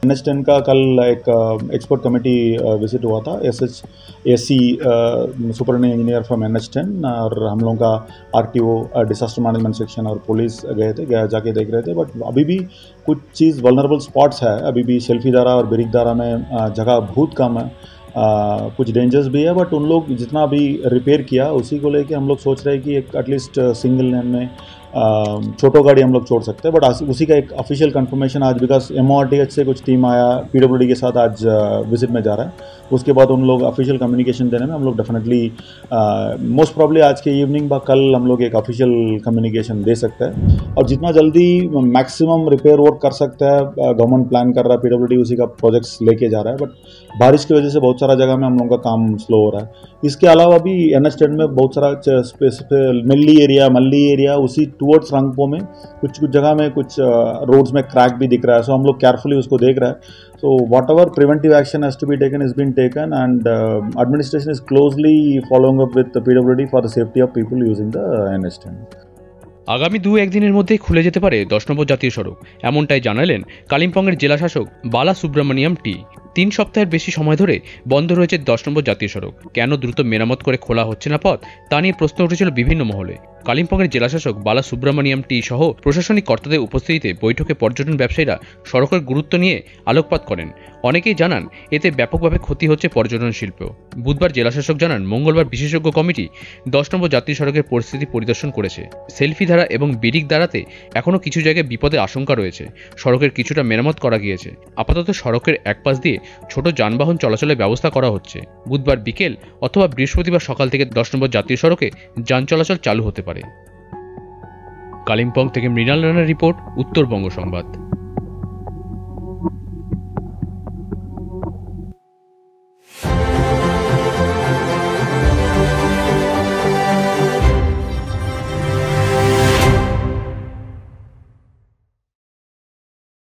NH10 का कल एक एक्सपर्ट कमेटी विजिट हुआ था, SC superintending engineer from NH10 और हम लोगों का RTO डिजास्टर मैनेजमेंट सेक्शन और पुलिस गए थे, जाके देख रहे थे। बट अभी भी कुछ चीज़ वल्नरेबल स्पॉट्स है, अभी भी शेल्फी दारा और बिरिक दारा में जगह बहुत कम है, कुछ डेंजर्स भी है। बट उन लोग जितना अभी रिपेयर किया उसी को लेके हम लोग सोच रहे हैं कि एक एटलीस्ट सिंगल लेन में छोटो गाड़ी हम लोग छोड़ सकते हैं। बट उसी का एक ऑफिशियल कंफर्मेशन आज, बिकॉज MORTH से कुछ टीम आया PWD के साथ आज विजिट में जा रहा है, उसके बाद उन लोग ऑफिशियल कम्युनिकेशन देने में हम लोग डेफिनेटली मोस्ट प्रॉब्ली आज के इवनिंग व कल हम लोग एक ऑफिशियल कम्युनिकेशन दे सकते हैं। और जितना जल्दी मैक्सिमम रिपेयर वर्क कर सकता है गवर्नमेंट प्लान कर रहा है, PWD उसी का प्रोजेक्ट्स लेके जा रहा है। बट बारिश की वजह से बहुत सारा जगह में हम लोगों का काम स्लो हो रहा है। इसके अलावा भी NH10 में बहुत सारा मल्ली एरिया उसी टूवर्ड्स रंगपो में कुछ जगह में कुछ रोड्स में क्रैक भी दिख रहा है। सो हम लोग केयरफुली उसको देख रहे हैं। So whatever preventive action has to be taken is been taken, and administration is closely following up with the PWD for the safety of people using the NH10. আগামী 2-1 দিনের মধ্যেই খুলে যেতে পারে 10 নম্বর জাতীয় সড়ক, এমনটাই জানালেন কালিম্পংয়ের জেলা শাসক বালা সুব্রমণিয়াম টি। 3 সপ্তাহের বেশি সময় ধরে বন্ধ রয়েছে 10 নম্বর জাতীয় সড়ক। কেন দ্রুত মেরামত করে খোলা হচ্ছে না পথ, তা নিয়ে প্রশ্ন উঠেছিল বিভিন্ন মহলে। কালিম্পংয়ের জেলাশাসক বালা সুব্রমণিয়াম টি সহ প্রশাসনিক কর্তাদের উপস্থিতিতে বৈঠকে পর্যটন ব্যবসায়ীরা সড়কের গুরুত্ব নিয়ে আলোকপাত করেন। অনেকেই জানান এতে ব্যাপকভাবে ক্ষতি হচ্ছে পর্যটন শিল্প। বুধবার জেলাশাসক জানান মঙ্গলবার বিশেষজ্ঞ কমিটি 10 নম্বর জাতীয় সড়কের পরিস্থিতি পরিদর্শন করেছে। সেলফি ধারা এবং বিরিক ধারাতে এখনও কিছু জায়গায় বিপদের আশঙ্কা রয়েছে। সড়কের কিছুটা মেরামত করা গিয়েছে। আপাতত সড়কের এক পাশ দিয়ে ছোট যানবাহন চলাচলের ব্যবস্থা করা হচ্ছে। বুধবার বিকেল অথবা বৃহস্পতিবার সকাল থেকে 10 নম্বর জাতীয় সড়কে যান চলাচল চালু হতে পারে। কালিম্পং থেকে মৃণাল রানার রিপোর্ট, উত্তরবঙ্গ সংবাদ।